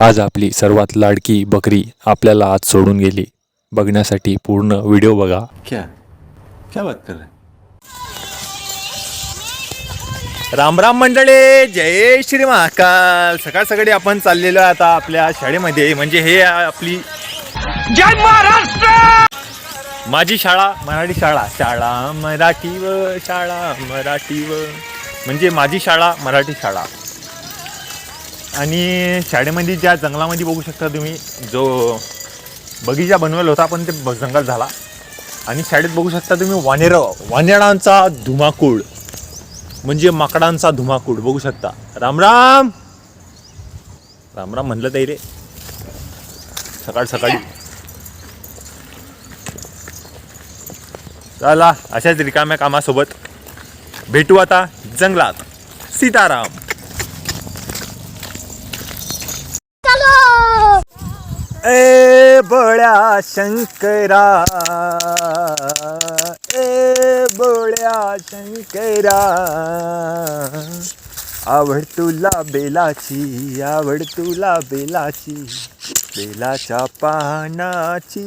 आज आपली सर्वात लाडकी बकरी आपल्याला आज सोडून गेली. बघण्यासाठी पूर्ण व्हिडिओ बघा. क्या क्या बात कर रहे हैं? राम राम मंडळी, जय श्री महाकाल. सकाळ सकाळी आपण चाललेलो आहे आता आपल्या शाळेमध्ये. म्हणजे हे आपली जय महाराष्ट्र माझी शाळा मराठी शाळा, शाळा मराठी व शाळा मराठी व म्हणजे माझी शाळा मराठी शाळा. आणि शाळेमध्ये ज्या जंगलामध्ये बघू शकता तुम्ही, जो बगीचा बनवला होता पण ते जंगल झाला. आणि शाळेत बघू शकता तुम्ही वानेरांचा धुमाकूळ म्हणजे माकडांचा धुमाकूळ बघू शकता. राम राम राम राम म्हणलं तरी रे सकाळ सकाळी. चला अशाच रिकाम्या कामासोबत भेटू आता जंगलात. सीताराम. ए बळ्या शंकरा, ए बळ्या शंकरा, आवड तुला बेलाची, आवड तुला बेलाची, बेलाच्या पानाची.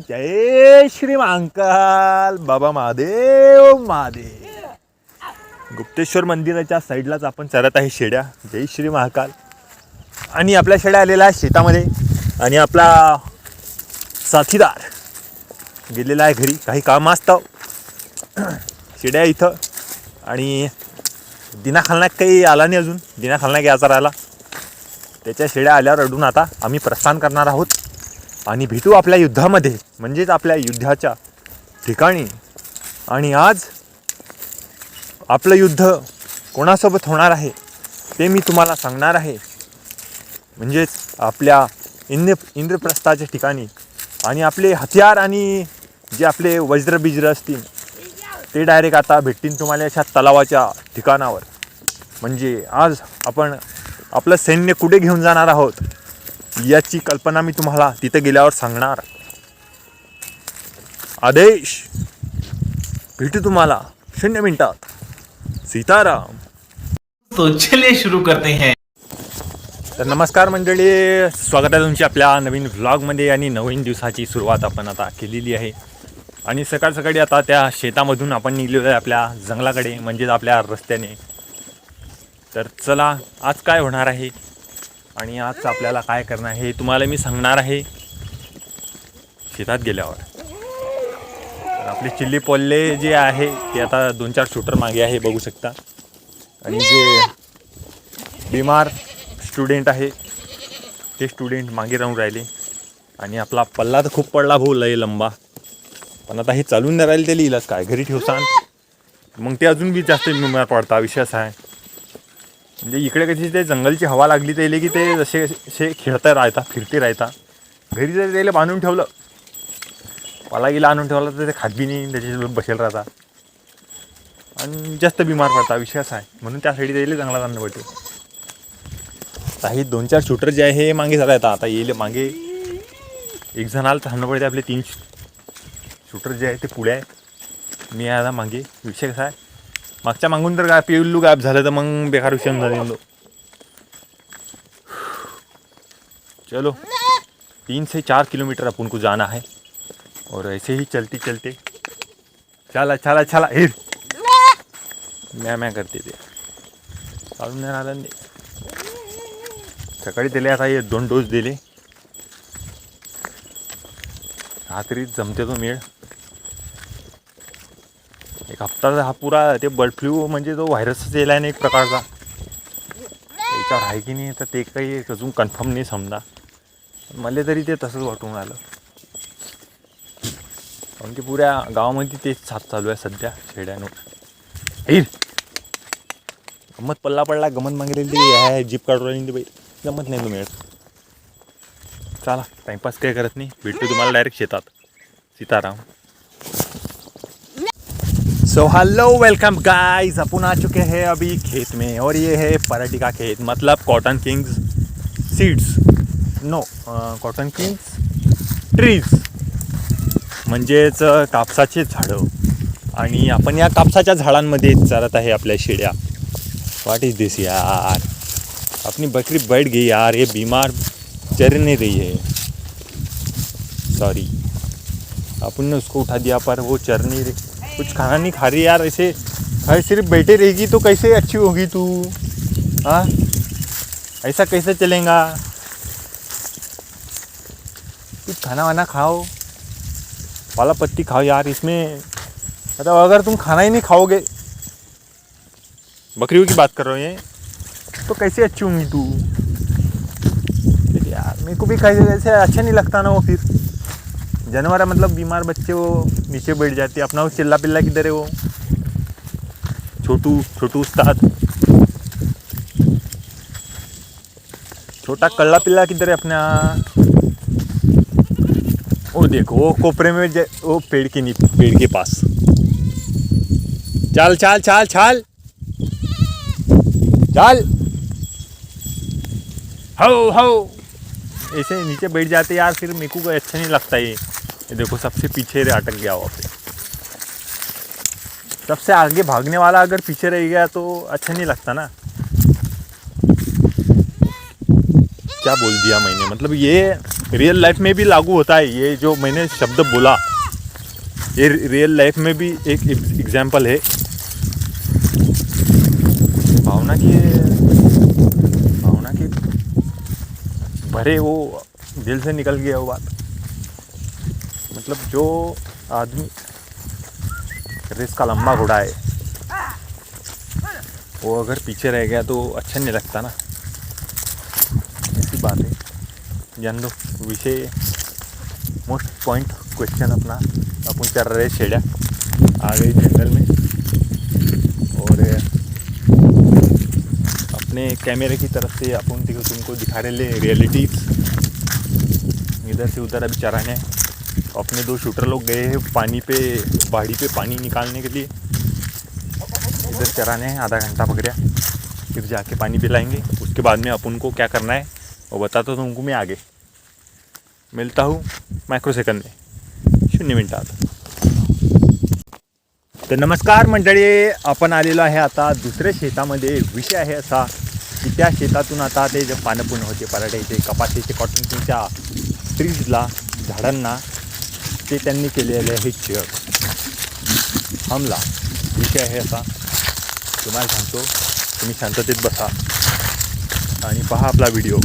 जय श्री महाकाल. बाबा महादेव महादेव. गुप्तेश्वर मंदिराच्या साईडलाच आपण चरत आहे शेड्या. जय श्री महाकाल. आणि आपल्या शेळ्या आलेला आहे शेतामध्ये. आणि आपला साथीदार गेलेला आहे घरी, काही काम असतं. शेड्या इथं. आणि दिना खालनाक काही आला नाही अजून. दिना खालनाक याचा राहिला. त्याच्या शेड्या आल्यावर अडून आता आम्ही प्रस्थान करणार आहोत आणि भेटू आपल्या युद्धामध्ये, म्हणजेच आपल्या युद्धाच्या ठिकाणी. आणि आज आपलं युद्ध कोणासोबत होणार आहे ते मी तुम्हाला सांगणार आहे. म्हणजेच आपल्या इंद्रप्रस्थाच्या ठिकाणी. आणि आपले हथियार आणि जे आपले वज्रबिज्र असतील ते डायरेक्ट आता भेटतील तुम्हाला अशा तलावाच्या ठिकाणावर. म्हणजे आज आपण आपलं सैन्य कुठे घेऊन जाणार आहोत याची कल्पना मी तुम्हाला तिथं गेल्यावर सांगणार. आदेश. भेटू तुम्हाला 0 मिनिटात. सीताराम. तो चलिए शुरू करते हैं. तर नमस्कार मंडळी, स्वागत आहे तुमची आपल्या नवीन व्लॉगमध्ये. आणि नवीन दिवसाची सुरुवात आपण आता केलेली आहे. आणि सकाळ सकाळी आता त्या शेतामधून आपण निघलेलो आहे आपल्या जंगलाकडे, म्हणजेच आपल्या रस्त्याने. तर चला आज काय होणार आहे आणि आज आपल्याला काय करणार आहे हे तुम्हाला मी सांगणार आहे शेतात गेल्यावर. तर आपले चिल्ली पोल्ले जे आहे ते आता 2-4 शूटर मागे आहे बघू शकता. आणि जे बिमार स्टुडंट आहे ते स्टुडंट मागे राहून राहिले. आणि आपला पल्ला तर खूप पडला भाऊ, लय लंबा. पण आता हे चालून नाही राहिले, ते लिहिलंच काय घरी ठेवसान मग ते अजून बी जास्त बिमार पडता. विषयच आहे म्हणजे इकडे कशी ते जंगलची हवा लागली त्याला की ते जसे खेळता राहता, फिरते राहता. घरी जर त्याला बांधून ठेवलं, मला गेला आणून ठेवला तर ते खात बी नाही, त्याच्यासोबत बसेल राहता आणि जास्त बिमार पडता. विषयच आहे म्हणून त्यासाठी त्याला चांगला जाणं पडते. काही 2-4 शूटर जे आहे हे मागे झाला येतात. आता येईल मागे एक जणाला थांबणं पडते. आपले 3 शूटर जे आहे ते पुढे आहे, मी आता मागे. विषय कसा आहे, मागच्या मागून जर पिल्लू गायब झालं तर मग बेकार विषय झाले. चलो 3 से 4 किलोमीटर अपन को जाना है और ऐसे ही चलते चलते चला चला चला. हिर म्या करते ते चालून नाही आलं. सकाळी दिले आता हे 2 डोस दिले. रात्री जमते तो मेळ. एक हप्ता हा पुरा ते बर्ड फ्लू म्हणजे तो व्हायरसच येला आहे एक प्रकारचा. त्याच्यावर आहे की नाही तर ते काही अजून कन्फर्म नाही समजा. मला तरी ते तसंच वाटून आलं. कारण की पुऱ्या गावामध्ये तेच साथ चालू आहे सध्या शेड्यानं. हिर गमत पडला गमत मागेली आहे. जीप काढून राहिली बाई, गमत नाही तो मिळत. चला टाइमपास काही करत नहीं, भेटतो तुम्हाला डायरेक्ट शेतात. Sitaram. So hello welcome guys, अपन आ चुके हैं अभी खेत में. और ये है पराठी का खेत, मतलब cotton kings seeds, no cotton kings trees, म्हणजेच कापसाचे झाडं. आणि आपण या कापसाच्या झाडांमध्ये चरत आहे आपल्या शेळ्या. व्हॉट इज दिस यार. अपनी बकरी बैठ गई यार, ये बीमार चर नहीं रही है। सॉरी, अपन ने उसको उठा दिया पर वो चर नहीं रही, कुछ खाना नहीं खा रही यार। ऐसे सिर्फ बैठे रहेगी तो कैसे अच्छी होगी तू? हाँ, ऐसा कैसे चलेगा? कुछ खाना वाना खाओ, वाला पत्ती खाओ यार। इसमें मतलब अगर तुम खाना ही नहीं खाओगे, बकरियों की बात कर रहे हो ये, तो कैसे अच्छी होंगी तू? यार मेरे को भी कैसे अच्छा नहीं लगता ना वो। फिर जानवर है, मतलब बीमार बच्चे वो नीचे बैठ जाते। अपना वो चिल्ला पिल्ला किधर है वो छोटू उस्ताद, छोटा कल्ला पिल्ला किधर है अपना? वो देखो वो कोपरे में वो पेड़ के पास। चल चल चल चल चल, हो ऐसे नीचे बैठ जाते यार, फिर मेरे को अच्छा नहीं लगता ये देखो सबसे पीछे अटक गया वहाँ पे। सबसे आगे भागने वाला अगर पीछे रह गया तो अच्छा नहीं लगता ना। क्या बोल दिया मैंने, मतलब ये रियल लाइफ में भी लागू होता है। ये जो मैंने शब्द बोला ये रियल लाइफ में भी एक एग्जाम्पल है। भावना की भरे वो दिल से निकल गया वो बात। मतलब जो आदमी रेस का लंबा घोड़ा है वो अगर पीछे रह गया तो अच्छा नहीं लगता ना। ऐसी बात है। जान दो विषय, मोस्ट पॉइंट क्वेश्चन अपना, अपन चल रहे छेड़ा आ गई जंगल में और अपने कैमरे की तरफ से अपन तुमको दिखा रहे ले रियलिटी। इधर से उधर अभी चराने अपने 2 शूटर लोग गए हैं पानी पे, बाड़ी पे पानी निकालने के लिए। इधर चराने हैं, आधा घंटा पकड़ा, फिर जाके पानी पिलाएंगे। उसके बाद में अपन को क्या करना है वो बताता हूँ तुमको मैं आगे। मिलता हूँ मायक्रो सेकंद में, 0 मिनिटात। तर नमस्कार मंडळी, आपण आलेलो आहे आता दुसऱ्या शेतामध्ये। विषय आहे असा की त्या शेतातून आता ते जे पानं पुणं होते पराठ्याचे, कपाशीचे, कॉटनच्या ट्रीजला, झाडांना ते त्यांनी केलेले आहे चर हमला। विषय आहे असा, तुम्हाला सांगतो, तुम्ही शांततेत बसा आणि पहा आपला व्हिडिओ।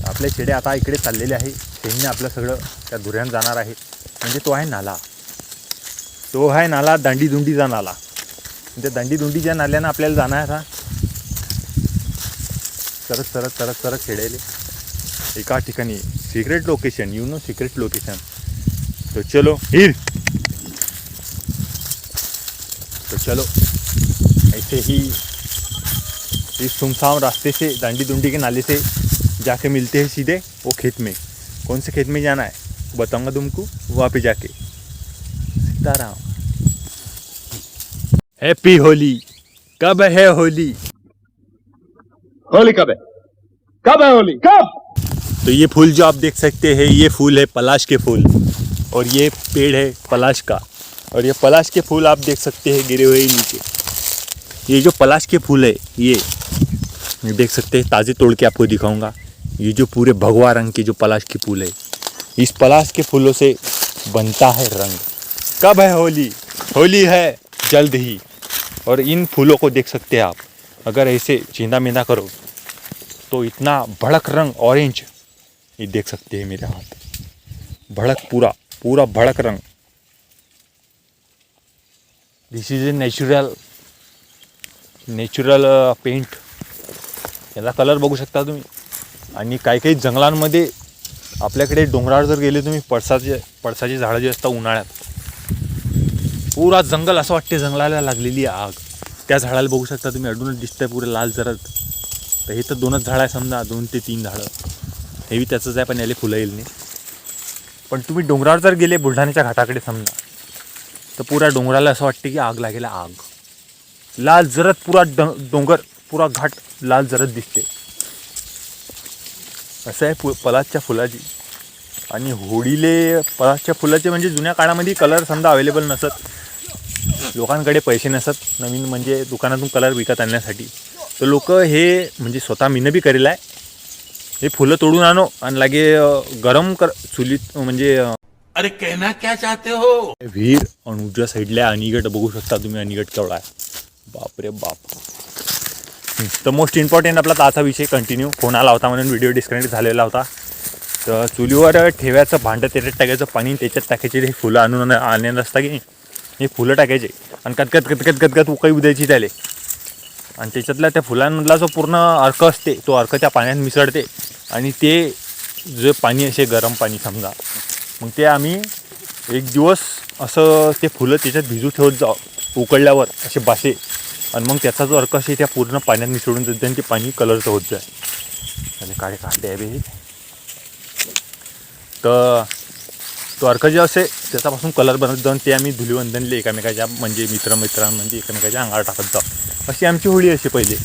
आपले शेडे आता इकडे चाललेले आहे, शेणीने आपलं सगळं त्या धुऱ्यानं जाणार आहे। म्हणजे तो आहे नाला, दांडीदुंडीचा नाला। त्या दांडीदुंडीच्या नाल्यानं आपल्याला जाणार आहे सरत खेळेले एका ठिकाणी सिक्रेट लोकेशन, सिक्रेट लोकेशन। तो चलो ऐसे ही इस सुमसाम रास्ते से, दांडीदुंडी के नाले से जाके मिलते हैं सीधे वो खेत में। कौन से खेत में जाना है बताऊंगा तुमको, वहाँ पे जाके। सीताराम। हैप्पी होली। कब है होली? होली कब है होली कब? तो ये फूल जो आप देख सकते हैं, ये फूल है पलाश के फूल, और ये पेड़ है पलाश का। और ये पलाश के फूल आप देख सकते हैं गिरे हुए नीचे। ये जो पलाश के फूल है ये देख सकते हैं, ताज़े तोड़ के आपको दिखाऊंगा। ये जो पूरे भगवा रंग के जो पलाश के फूल है, इस पलाश के फूलों से बनता है रंग। कब है होली? होली है जल्द ही। और इन फूलों को देख सकते हैं आप, अगर ऐसे चींदा मींदा करो तो इतना भड़क रंग ऑरेंज, ये देख सकते हैं मेरे हाथ, भड़क पूरा भड़क रंग। दिस इज ए नॅचरल पेंट। याला कलर बघू शकता तुम्ही। आणि काही जंगलांमध्ये आपल्याकडे डोंगरावर जर गेले तुम्ही, पळसाची झाडं जी असतात उन्हाळ्यात, पुरा जंगल असं वाटते जंगलाला लागलेली आग। त्या झाडाला बघू शकता तुम्ही, अडूनच दिसतंय पुरे लाल जरद। तर हे तर 2च झाडं आहे समजा, 2 ते 3 झाडं। हे बी त्याचंच आहे पण याला फुलं येईल नाही। पण तुम्ही डोंगरावर जर गेले बुलढाण्याच्या घाटाकडे समजा, तर पुरा डोंगराला असं वाटते की आग लागेल, आग लाल जरद, पुरा डोंगर, पुरा घाट लाल जरद दिसते। असं आहे पलाशच्या फुलाची। आणि होळीले पलाशच्या फुलाचे म्हणजे जुन्या काळामध्ये कलर समजा अवेलेबल नसत, लोकांकडे पैसे नसत नवीन म्हणजे दुकानातून कलर विकत आणण्यासाठी, तर लोक हे म्हणजे स्वतः मीनं बी करेल आहे, हे फुलं तोडून आणो आणि लागे गरम कर चुलीत म्हणजे अरे कहना क्या चाहते हो? विहीर आणि उजव्या साईडला अनिगट बघू शकता तुम्ही, अनिगट केवढा आहे, बापरे बाप. तर मोस्ट इम्पॉर्टंट आपला ताचा विषय कंटिन्यू फोन आला होता म्हणून व्हिडिओ डिस्कनेक्ट झालेला होता. तर चुलीवर ठेवायचं भांडं, त्याच्यात टाकायचं पाणी, त्याच्यात टाकायचे हे फुलं आणून आणलेलं असता की हे फुलं टाकायचे आणि कतकत कतकत कतकत उकळी उद्यायची त्याले, आणि त्याच्यातल्या त्या फुलांमधला जो पूर्ण अर्क असते तो अर्क त्या पाण्यात मिसळते आणि ते जे पाणी असे गरम पाणी समजा, मग ते आम्ही एक दिवस असं ते फुलं त्याच्यात भिजू ठेवत जाऊ उकळल्यावर असे बासे, आणि मग त्याचा जो अर्क असे त्या पूर्ण पाण्यात मिसळून जाते आणि ते पाणी कलरचं होत जाय. आणि काळे काढले आहे बे. तर तो अर्क जे असे त्याच्यापासून कलर बनत जाऊन ते आम्ही धुलीवंदनले एकामेकाच्या म्हणजे मित्रांमध्ये एकामेकाच्या अंगावर टाकत जाऊ. अशी आमची होळी अशी पहिले.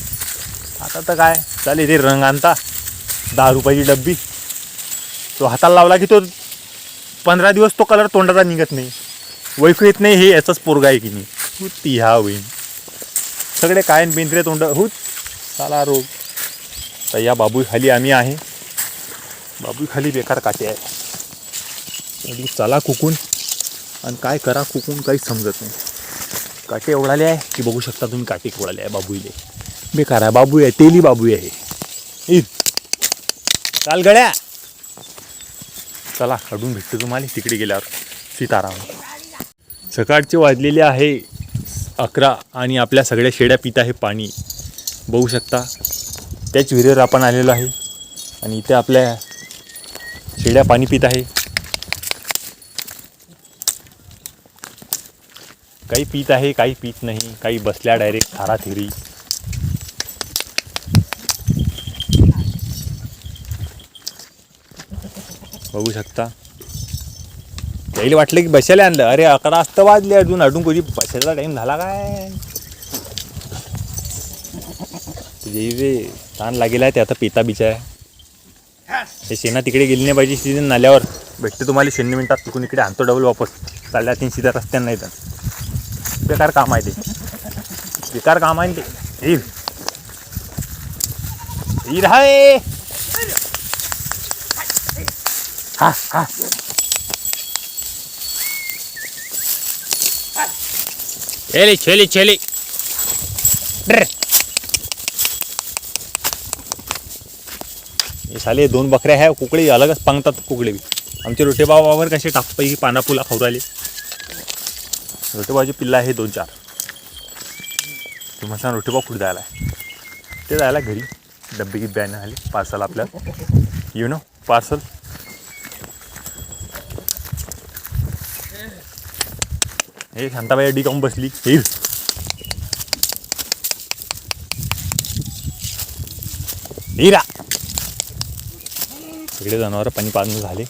आता तर काय चालेल, ते रंग आणता 10 रुपयाची डब्बी, तो हाताला लावला की तो 15 दिवस तो कलर तोंडाचा निघत नाही, वैकू येत नाही, हे याचाच पोरगा आहे की नाही, ती ह्या होईन सगळे काय बेंद्रे तोंड होत साला रोग. तर या बाबू खाली आम्ही आहे, बाबू खाली बेकार काटे आहे. चला कुकून आणि काय करा कुकून काहीच समजत नाही. काटे ओढाले आहे की बघू शकता तुम्ही, काटे ओढाले आहे बाबूले, बेकार आहे बाबू आहे, तेली बाबू आहे हे. चाल गड्या, चला काढून भेटतो तुम्हाला तिकडे गेल्यावर सीताराम. सकाळचे वाजलेले आहे 11 आणि आपल्या सगळ्या शेड्या पित आहे पाणी, बघू शकता. त्याच विहिरीवर आपण आलेलो आहे आणि इथे आपल्या शेड्या पाणी पित आहे. काही पित आहे, काही पित नाही, काही बसल्या डायरेक्ट थाराथिरी. बघू शकता. त्याला वाटलं की बसायला आणलं, अरे 11 वाजता वाजले, अजून कधी बसायचा टाईम झाला काय. जे ताण लागेल आहे ते आता पिता बिचा आहे. हे शेणा तिकडे गेली नाही पाहिजे, सीझन नाल्यावर भेटते तुम्हाला 0 मिनिटात, तिकडून इकडे आणतो डबल वापस. 3.5 सीधा रस्त्यानं नाही तर बेकार काम आहे ते, बेकार काम आहे ते. हिर हाय हा हा चले चले चले. हे साले 2 बकऱ्या आहे, कुकडे अलगच पांगतात कुकडे बी. आमचे रोटेबाबावर कसे टाकपैकी पानापुला खाऊ राहिले. रोटेबाची पिल्ला आहे 2-4. तुम्हाला रोटेबा कुठे जायला आहे, ते जायला घरी डब्बे की बॅन आले पार्सल आपल्याला, पार्सल. हे शांताबाई अड्डी काऊन बसली. हिरा सगळे जनावर पाणी पाजून झाले.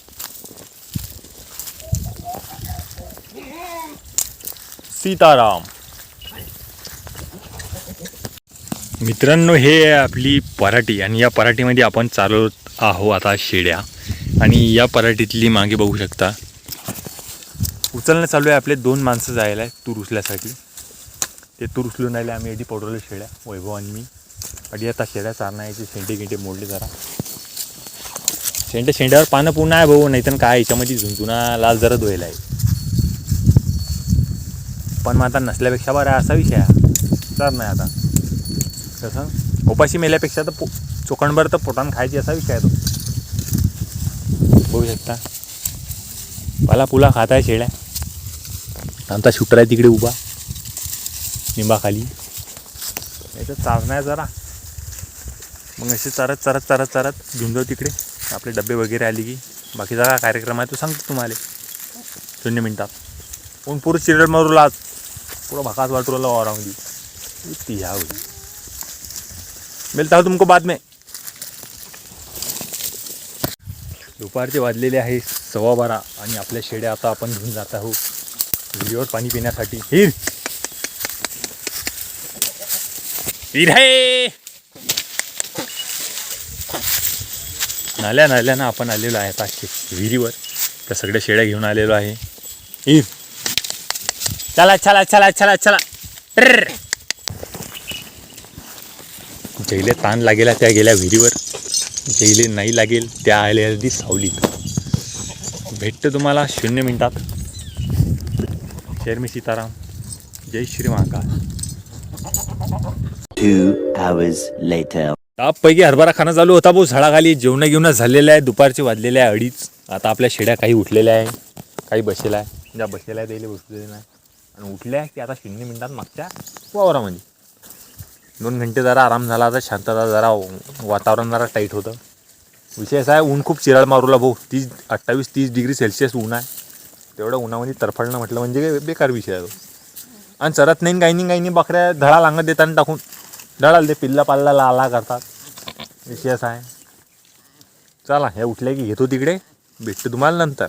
सीताराम. मित्रांनो, हे आहे आपली पराठी आणि या पराठीमध्ये आपण चालवत आहोत आता शेड्या. आणि या पराठीतली मागे बघू शकता उचलणं चालू आहे. आपले 2 माणसं जायला आहे तूर उचल्यासाठी. ते तूर उचलून राहिले. आम्ही अडी पडवले शेड्या, वैभव आणि मी. अडी आता शेड्या चारण्याचे शेंडे गिंडे मोडले जरा. शेंड्यावर पानं पुन्हा आहे भाऊ, नाही तर काय याच्यामध्ये झुंझुना लाल जरा धुवायला आहे. पण मग आता नसल्यापेक्षा बरं असा विषय आहे. तर नाही आता कसं उपाशी मेल्यापेक्षा तर चोखणभर तर पोटान खायची असा विषय आहे तो. बघू शकता पाला पुला खात आहे शेळ्या. आमचा शूटर आहे तिकडे उभा निंबाखाली. नाही तर चालणार जरा, मग असे चारत चारत चारत चारत घेऊन जाऊ तिकडे. आपले डबे वगैरे आले की बाकीचा काय कार्यक्रम आहे तो सांगतो तुम्हाला 0 मिनिटात. पण पूर्ण चिरड मारू आज पूरा भकास वाटू रहा वावरामध्ये. ती ह्या होईल. मिळता हो तुमको बाद में. दुपारचे वाजलेले आहे 12:15 आणि आपल्या शेड्या आता आपण घेऊन जात आहोत विहिरीवर पाणी पिण्यासाठी. हिर आहे नाल्यानं आपण आलेलो आहे आता विहिरीवर. त्या सगळ्या शेड्या घेऊन आलेलो आहे. हिर चला चला चला चला चला. जैले ताण लागेला त्या गेल्या विहिरीवर, जैले नाही लागेल त्या आल्या अगदी सावलीत. भेटतं तुम्हाला 0 मिनिटात. शेरमी सीताराम, जय श्री महाकाल. 2 hours later. तापपैकी हरभरा खाणं चालू होता भाऊ झाडाखाली. जेवणं घेऊन झालेलं आहे. दुपारचे वाजलेले आहे 2:30. आता आपल्या शेड्या काही उठलेल्या आहे, काही बसेल्या आहे. ज्या बसेल्या त्याला बसलेल्या नाही आणि उठल्या की आता 0 मिनिटात मागच्या वावरामध्ये. 2 घंटे जरा आराम झाला. आता शांतता, जरा वातावरण जरा टाईट होतं. विषय असा आहे, ऊन खूप चिराळ मारूला भाऊ. 28-30 डिग्री सेल्सिअस ऊन आहे. तेवढं उन्हामध्ये तरफडणं म्हटलं म्हणजे बेकार विषय आहे तो. आणि चरत नाही काही नाही बकऱ्या धडा लांगत देताना टाकून धडाल ते पिल्ला पाल्ला लाला करतात. विषय असा आहे. चला हे उठले की घेतो तिकडे. भेटतो तुम्हाला नंतर.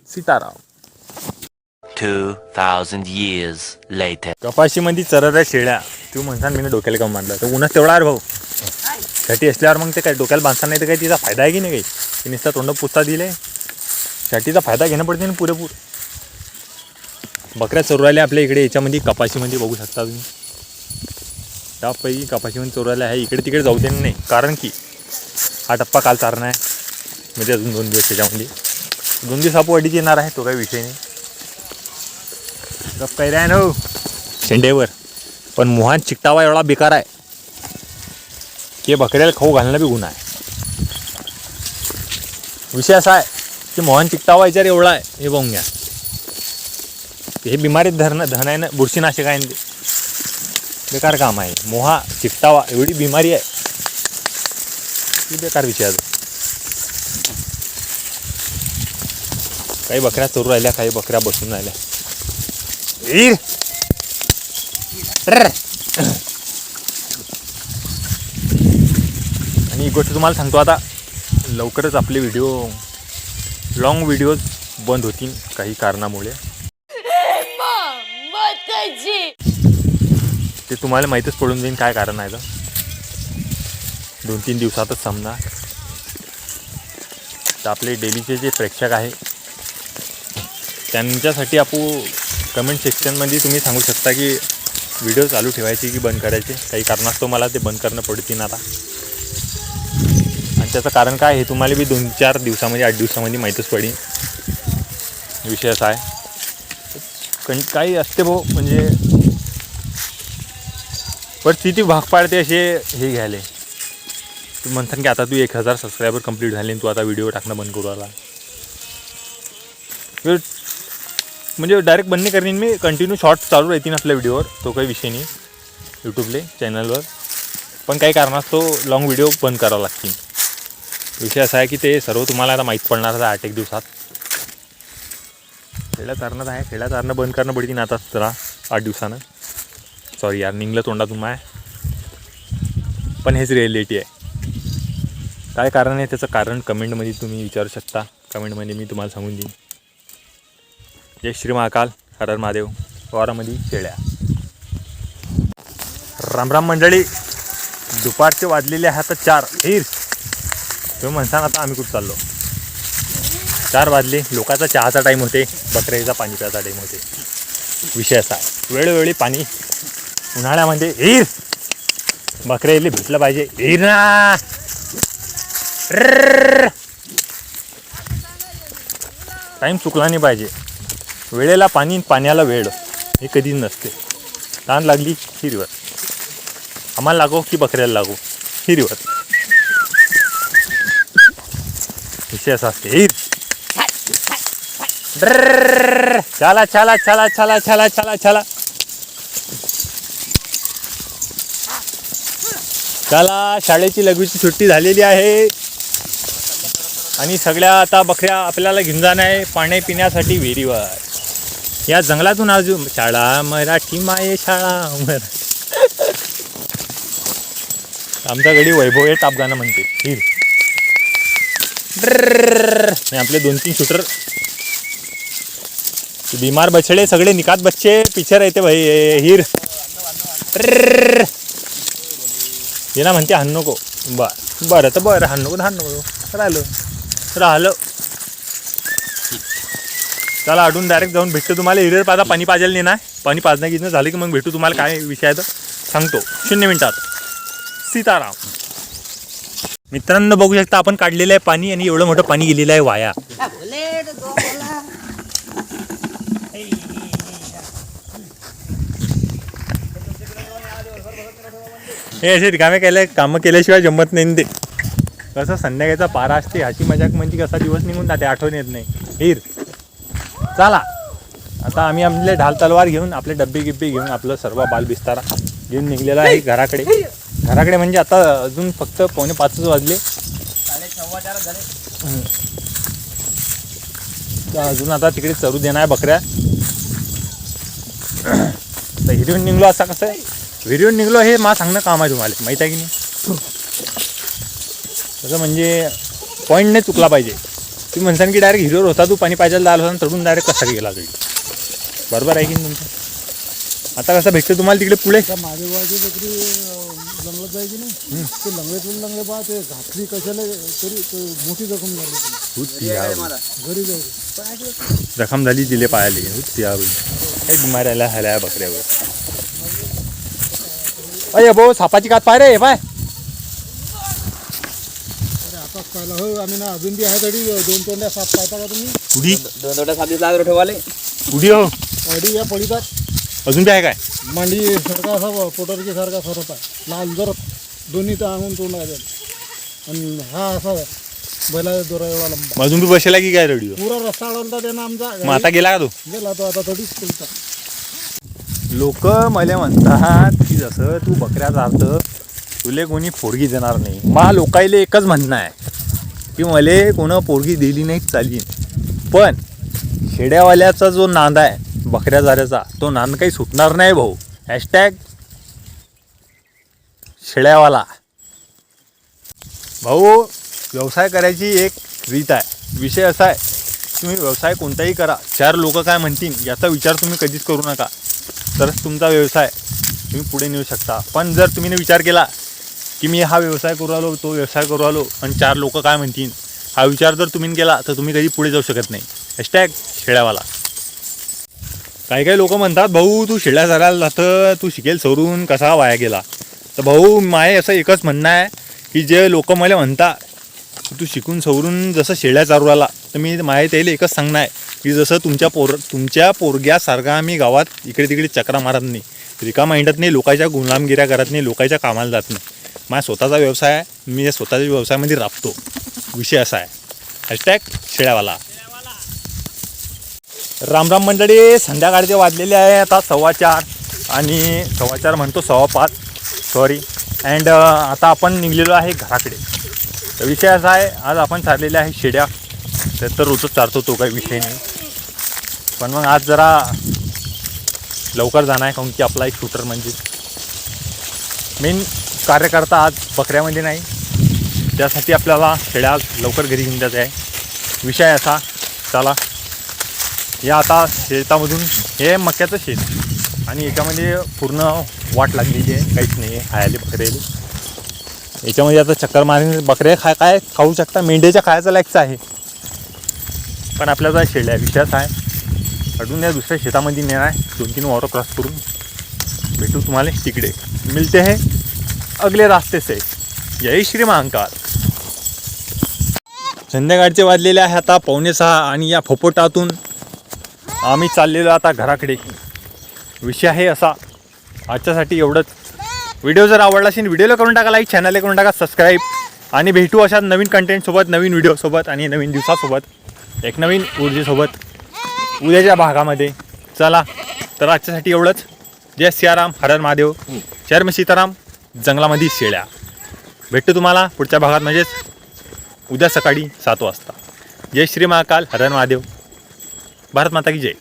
सीताराम. 2000 years later. कपाशीमध्ये चरत आहे शेळ्या. तू म्हणसान मी डोक्याला कम बांधला तर उन्हाच तेवढा भाऊ. साठी असल्यावर मग ते काय डोक्याला बांधता नाही तर काही तिचा फायदा आहे की नाही काही. ते नुसतं तोंड पुसता दिले. शाटीचा फायदा घेणं पडते ना पुरेपूर. बकऱ्या चरू राहिल्या आपल्या इकडे याच्यामध्ये कपाशीमध्ये बघू शकता तुम्ही. त्यापैकी कपाशीमध्ये चरू राहिल्या आहे. इकडे तिकडे जाऊ दे नाही, कारण की हा टप्पा काल चारणं आहे. म्हणजे अजून 2 दिवस त्याच्यामध्ये 2 दिवस आपण अडीच येणार आहे. तो काही विषय नाही. गप काही राह नो शेंडेवर. पण मोहान चिकटावा एवढा बेकार आहे की बकऱ्याला खाऊ घालणं बी गुन्हा आहे. विषय असा आहे की मोहन चिकटावा याच्यावर एवढा आहे. हे बघून घ्या. हे बिमारीत धन आहे ना, बुरशीनाशक आहे. ते बेकार काम आहे. मोहा चिकटावा एवढी बिमारी आहे की बेकार विषय आहे. काही बकऱ्या चरू राहिल्या, काही बकऱ्या बसून राहिल्या. आणि एक गोष्ट तुम्हाला सांगतो, आता लवकरच आपले लॉंग व्हिडिओज बंद होतील काही कारणामुळे. ते तुम्हाला माहीतच पडून जाईल काय कारण आहे. 2-3 दिवसातच समजा. तर आपले डेलीचे जे प्रेक्षक आहे त्यांच्यासाठी आपण कमेंट सेक्शनमध्ये तुम्ही सांगू शकता की व्हिडिओ चालू ठेवायचे की बंद करायचे. काही कारणास्तव मला ते बंद करणं पडतील आता. आणि त्याचं कारण काय हे तुम्हाला बी 2-4 दिवसामध्ये 8 दिवसामध्ये माहीतच पडेल. विषय असा आहे काही असते भाऊ, म्हणजे परिस्थिती भाग पाडते असे हे घ्यायले. तू म्हणतात की आता तू 1000 सबस्क्रायबर कंप्लीट झाले आणि तू आता व्हिडिओ टाकणं बंद करू आला. म्हणजे डायरेक्ट बंद नाही करीन मी. कंटिन्यू शॉर्ट्स चालू राहतील आपल्या व्हिडिओवर. तो काही विषय नाही यूट्यूबले चॅनलवर. पण काही कारणास्तव लॉंग व्हिडिओ बंद करावं लागतील. विषय असा आहे की ते सर्व तुम्हाला आता माहीत पडणार आहे 8-1 दिवसात. खेळ्या चारणं आहे. खेळ्या चारणं बंद करणं पडतील आता जरा 8 दिवसानं. सॉरी यार, निघलं तोंडातून माय. पण हेच रिॲलिटी आहे. काय कारण आहे त्याचं कारण कमेंटमध्ये तुम्ही विचारू शकता. कमेंटमध्ये मी तुम्हाला सांगून देईन. जय श्री महाकाल. हर हर महादेव. वारामध्ये शेळ्या. रामराम मंडळी. दुपारचे वाजलेले आहे आता 4. तुम्ही म्हणसान आता आम्ही कुठं चाललो. 4 वाजले. लोकांचा चहाचा टाईम होते, बकऱ्याचा पाणी प्यायचा टाईम होते. विषय असा आहे वेळोवेळी पाणी उन्हाळ्यामध्ये बकऱ्याला भेटलं पाहिजे. ना टाईम चुकला नाही पाहिजे. वेळेला पाणी, पाण्याला वेळ हे कधीच नसते. ताण लागली हिरवत. आम्हाला लागो की बकऱ्याला लागो हिरवत. विषय असा असते. चला चला चला चला चला चला चला चला. शाळेची लघवीची सुट्टी झालेली आहे आणि सगळ्या आता बकऱ्या आपल्याला घेऊन जाणं आहे पाणी पिण्यासाठी विहिरीवर. या जंगलातून अजून शाळा मराठी माये शाळा आमचा गडी वैभव हे टाप गाणं म्हणते. हिर आपले 2-3 शूटर बीमार बछड़े सगळे निकात बच्चे पीछे रहते भाई. हिर ये ना म्हणते हाण नको. बरं तर बरं हाण नको राहिलं. चला अडून डायरेक्ट जाऊन भेटतो तुम्हाला. हिरेर पाजा पाणी पाजायला नाही ना. पाणी पाजणं गिजणं झालं की मग भेटू तुम्हाला. काय विषय आहे तर सांगतो 0 मिनिटात. सीताराम. मित्रांनो बघू शकता आपण काढलेलं आहे पाणी आणि एवढं मोठं पाणी गेलेलं आहे वाया. हे असे रिकामे कामं केल्याशिवाय जमत नाही ते. कसं संध्याकाळचा पारा असते ह्याची मजाक म्हणजे कसा दिवस निघून जाते आठवण येत नाही. हिर चला आता आम्ही आपले ढाल तलवार घेऊन आपले डब्बे गिब्बे घेऊन आपलं सर्व बालबिस्तारा घेऊन निघलेला आहे घराकडे. घराकडे म्हणजे आता अजून फक्त 4:45 वाजले. अजून आता तिकडे चरू देणार आहे बकऱ्या. तर हिरवून निघलो असा कसं आहे हिरवून निघलो हे मला सांगणं काम आहे तुम्हाला माहीत आहे की नाही. तसं म्हणजे पॉईंट नाही चुकला पाहिजे. तुम्ही म्हणसान की डायरेक्ट हिरोवर होता तू पाणी पाहिजे लाल होता चढून डायरेक्ट कसा गेला तरी बरोबर आहे की नाही तुमचं. आता कसं भेटतं तुम्हाला तिकडे पुढे महादेवाची बकरी जंगलात जाय की नाही ते लंगड्यातून लंगडे बा ते घातली कशाला तरी मोठी जखम झाली घरी जाऊ जखम झाली दिले पायाले काही बिमाऱ्याला ह्याला बकऱ्यावर. अरे भाऊ सापाची कात पाय रे पाय. आताच पाहिला हो आम्ही ना अजून बी आहे तरी 2 तोंड्या साप पाहता का तुम्ही. उडी 2 तोंड्या साप दिसला ठेवाले उडी हो अडी या पडितात अजून बी आहे काय मांडी सारखा असा पोटरकी सारखा सरत आहे लाल जर दोन्ही तर अंगून तोंड आहे आणि हा असा बैला दोरा एवढा लंबा अजून बी बसेला की काय रेडिओ. पुरा रस्ता अडवला त्यानं आमचा. मग आता गेला का तू. गेला तो आता तडीच पडता. लोक मला म्हणतात की जसं तू बकऱ्या चारतं तुले कोणी पोरगी देणार नाही. मला लोकायले एकच म्हणणं आहे की मले कोणं पोरगी दिली नाही चालीन पण खेड्यावाल्याचा जो नांद आहे बकऱ्या चाऱ्याचा तो नांद काही सुटणार नाही भाऊ. हॅशटॅग खेड्यावाला. भाऊ व्यवसाय करायची एक रीत आहे. विषय असा आहे तुम्ही व्यवसाय कोणताही करा 4 लोक काय म्हणतील याचा विचार तुम्ही कधीच करू नका. तरच तुमचा व्यवसाय तुम्ही पुढे नेऊ शकता. पण जर तुम्ही विचार केला की मी हा व्यवसाय करू आलो तो व्यवसाय करू आलो आणि 4 लोक काय म्हणतील हा विचार जर तुम्ही केला तर तुम्ही कधी पुढे जाऊ शकत नाही. हॅशटॅग शेळ्यावाला. काही लोक म्हणतात भाऊ तू शेळ्या चारायला जातं तू शिकेल सवरून कसा वाया गेला. तर भाऊ माय असं एकच म्हणणं आहे की जे लोक मला म्हणतात तू शिकून सवरून जसं शेळ्या चारू आला तर मी माय त्याला एकच सांगणं आहे की जसं तुमच्या पोरग्यासारखा आम्ही गावात इकडे तिकडे चक्रा मारत नाही रिकामा हिंडत नाही लोकांच्या गुलामगिऱ्या करत नाही लोकांच्या कामाला जात नाही. माझा स्वतःचा व्यवसाय आहे मी या स्वतःच्या व्यवसायामध्ये राबतो. विषय असा आहे. हॅशटॅग शेळ्यावाला. रामराम मंडळी संध्याकाळचे वाजलेले आहे आता 4:15 आणि 4:15 म्हणतो 5:15 सॉरी. अँड आता आपण निघलेलो आहे घराकडे. तर विषय असा आहे आज आपण चाललेले आहे शेड्या. तर रोजच चारतो तो काही विषय नाही पण मग आज जरा लवकर जाणं आहे काऊन की आपला एक शूटर म्हणजे मेन कार्यकर्ता आज बकऱ्यामध्ये नाही त्यासाठी आपल्याला शेड्या लवकर घरी घेऊन जायचं आहे. विषय असा चला या आता शेतामधून हे मक्याचं शेत आणि याच्यामध्ये पूर्ण वाट लागलेली आहे काहीच नाही आहे खायला बकऱ्याला. याच्यामध्ये आता चक्कर मारून बकऱ्या काय खाऊ शकता मेंढ्याच्या खायचा लायकचं आहे पण आपल्याला शेळ्या विषयाच आहे. अजून या दुसऱ्या शेतामध्ये नेणार आहे 2-3 वावर क्रॉस करून भेटू तुम्हाला तिकडे. मिळते है अगले रास्ते से. जय श्री महाकाल. संध्याकाळचे वाजलेले आहे आता 5:45 आणि या फोपोटातून आम्ही चाललेलो आता घराकडे. विषय आहे असा आजच्यासाठी एवढंच. व्हिडिओ जर आवडला असेल व्हिडिओला करून टाका लाईक चॅनलला करून टाका सबस्क्राईब आणि भेटू अशा नवीन कंटेंटसोबत नवीन व्हिडिओसोबत आणि नवीन दिवसासोबत एक नवीन ऊर्जेसोबत उद्याच्या भागामध्ये. चला तर आजच्यासाठी एवढंच. जय सियाराम हर हर महादेव. शर्म सीताराम जंगलामध्ये शेळ्या. भेटतो तुम्हाला पुढच्या भागात म्हणजेच उद्या सकाळी 7 वाजता. जय श्री महाकाल हर हर महादेव. भारत माता की जय.